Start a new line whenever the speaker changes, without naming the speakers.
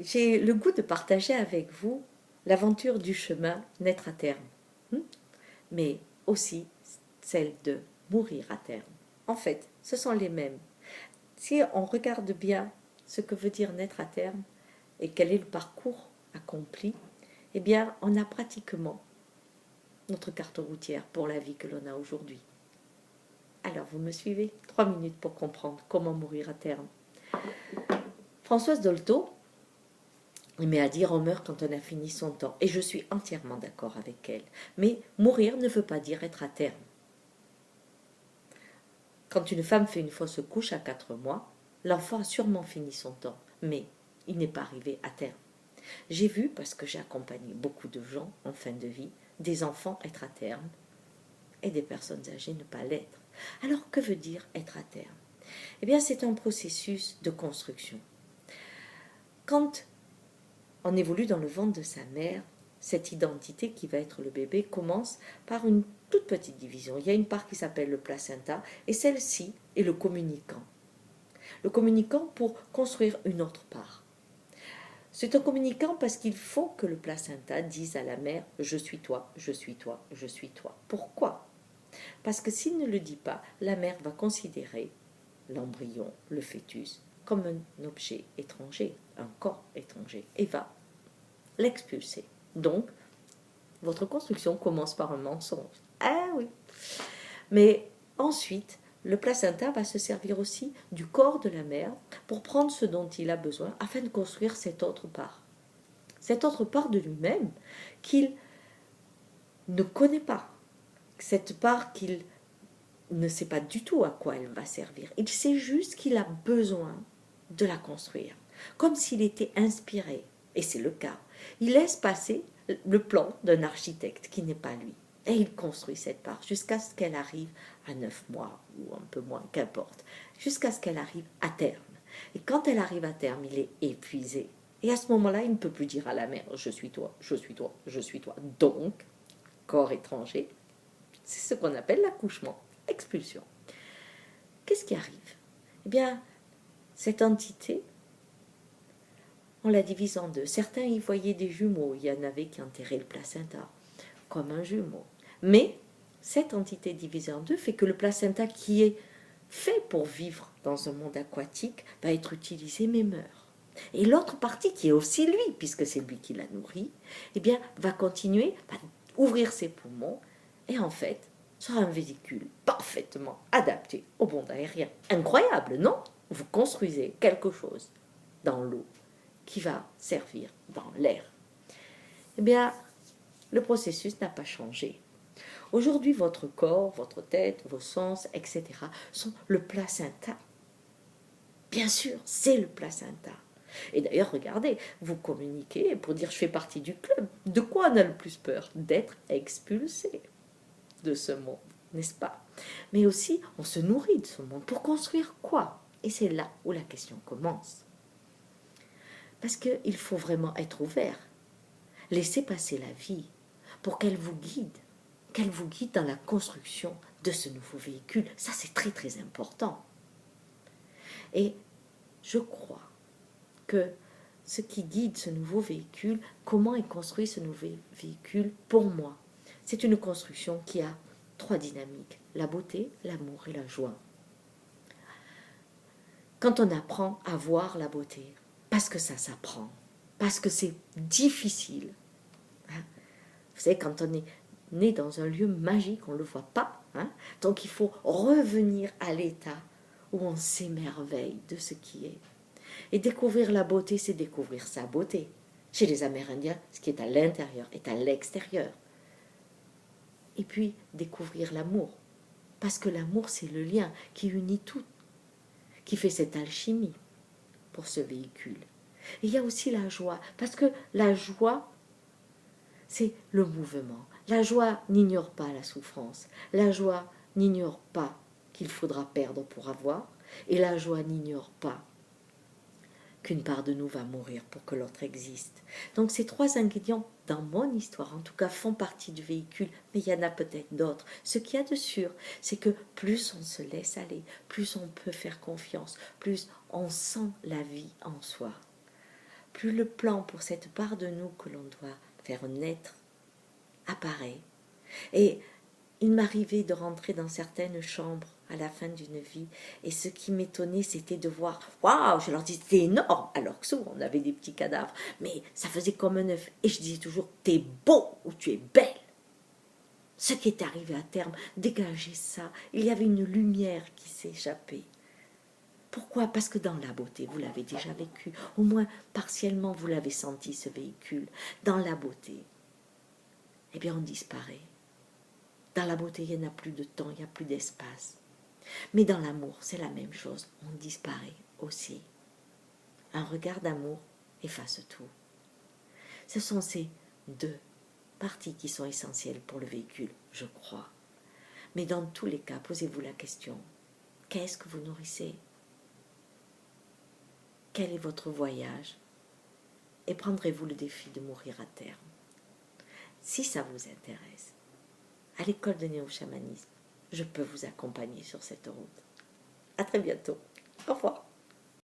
j'ai le goût de partager avec vous l'aventure du chemin naître à terme, mais aussi celle de mourir à terme. En fait, ce sont les mêmes. Si on regarde bien ce que veut dire naître à terme et quel est le parcours accompli, eh bien, on a pratiquement notre carte routière pour la vie que l'on a aujourd'hui. Alors, vous me suivez? 3 minutes pour comprendre comment mourir à terme. Françoise Dolto aimait à dire on meurt quand on a fini son temps. Et je suis entièrement d'accord avec elle. Mais mourir ne veut pas dire être à terme. Quand une femme fait une fausse couche à 4 mois, l'enfant a sûrement fini son temps. Mais il n'est pas arrivé à terme. J'ai vu, parce que j'ai accompagné beaucoup de gens en fin de vie, des enfants être à terme et des personnes âgées ne pas l'être. Alors, que veut dire être à terme? Eh bien, c'est un processus de construction. Quand on évolue dans le ventre de sa mère, cette identité qui va être le bébé commence par une toute petite division. Il y a une part qui s'appelle le placenta et celle-ci est le communicant. Le communicant pour construire une autre part. C'est un communicant parce qu'il faut que le placenta dise à la mère « je suis toi, je suis toi, je suis toi ». Pourquoi? Parce que s'il ne le dit pas, la mère va considérer l'embryon, le fœtus, comme un objet étranger, un corps étranger, et va l'expulser. Donc, votre construction commence par un mensonge. Ah oui. Mais ensuite, le placenta va se servir aussi du corps de la mère pour prendre ce dont il a besoin afin de construire cette autre part. Cette autre part de lui-même qu'il ne connaît pas. Cette part qu'il ne sait pas du tout à quoi elle va servir. Il sait juste qu'il a besoin de la construire. Comme s'il était inspiré. Et c'est le cas. Il laisse passer le plan d'un architecte qui n'est pas lui. Et il construit cette part jusqu'à ce qu'elle arrive à 9 mois ou un peu moins, qu'importe. Jusqu'à ce qu'elle arrive à terme. Et quand elle arrive à terme, il est épuisé. Et à ce moment-là, il ne peut plus dire à la mère « je suis toi, je suis toi, je suis toi ». Donc, corps étranger, c'est ce qu'on appelle l'accouchement, expulsion. Qu'est-ce qui arrive? Eh bien, cette entité, on la divise en deux. Certains y voyaient des jumeaux, il y en avait qui enterraient le placenta comme un jumeau. Mais cette entité divisée en deux fait que le placenta qui est fait pour vivre dans un monde aquatique va être utilisé mais meurt. Et l'autre partie, qui est aussi lui, puisque c'est lui qui la nourrit, eh bien, va continuer, va ouvrir ses poumons et en fait sera un véhicule parfaitement adapté au monde aérien. Incroyable, non? Vous construisez quelque chose dans l'eau qui va servir dans l'air. Eh bien, le processus n'a pas changé. Aujourd'hui, votre corps, votre tête, vos sens, etc. sont le placenta. Bien sûr, c'est le placenta. Et d'ailleurs, regardez, vous communiquez pour dire « je fais partie du club ». De quoi on a le plus peur? D'être expulsé de ce monde, n'est-ce pas? Mais aussi, on se nourrit de ce monde. Pour construire quoi? Et c'est là où la question commence. Parce qu'il faut vraiment être ouvert. Laissez passer la vie pour qu'elle vous guide dans la construction de ce nouveau véhicule. Ça, c'est très, très important. Et je crois que ce qui guide ce nouveau véhicule, comment est construit ce nouveau véhicule, pour moi, c'est une construction qui a 3 dynamiques, la beauté, l'amour et la joie. Quand on apprend à voir la beauté, parce que ça s'apprend, parce que c'est difficile. Hein? Vous savez, quand on est né dans un lieu magique, on ne le voit pas. Hein? Donc il faut revenir à l'état où on s'émerveille de ce qui est. Et découvrir la beauté, c'est découvrir sa beauté. Chez les Amérindiens, ce qui est à l'intérieur est à l'extérieur. Et puis, découvrir l'amour. Parce que l'amour, c'est le lien qui unit tout, qui fait cette alchimie pour ce véhicule. Et il y a aussi la joie. Parce que la joie, c'est le mouvement. La joie n'ignore pas la souffrance. La joie n'ignore pas qu'il faudra perdre pour avoir. Et la joie n'ignore pas qu'une part de nous va mourir pour que l'autre existe. Donc ces 3 ingrédients, dans mon histoire en tout cas, font partie du véhicule, mais il y en a peut-être d'autres. Ce qu'il y a de sûr, c'est que plus on se laisse aller, plus on peut faire confiance, plus on sent la vie en soi. plus le plan pour cette part de nous que l'on doit faire naître apparaît. Et il m'arrivait de rentrer dans certaines chambres à la fin d'une vie, et ce qui m'étonnait, c'était de voir, waouh, je leur disais, c'est énorme, alors que souvent on avait des petits cadavres, mais ça faisait comme un œuf, et je disais toujours, t'es beau ou tu es belle. Ce qui est arrivé à terme, dégageait ça, il y avait une lumière qui s'échappait. Pourquoi? Parce que dans la beauté, vous l'avez déjà vécu, au moins partiellement vous l'avez senti, ce véhicule. Dans la beauté, eh bien on disparaît. Dans la beauté, il n'y a plus de temps, il n'y a plus d'espace. Mais dans l'amour, c'est la même chose, on disparaît aussi. Un regard d'amour efface tout. Ce sont ces deux parties qui sont essentielles pour le véhicule, je crois. Mais dans tous les cas, posez-vous la question, qu'est-ce que vous nourrissez? Quel est votre voyage? Et prendrez-vous le défi de mourir à terme? Si ça vous intéresse, à l'école de néo-chamanisme, je peux vous accompagner sur cette route. À très bientôt. Au revoir.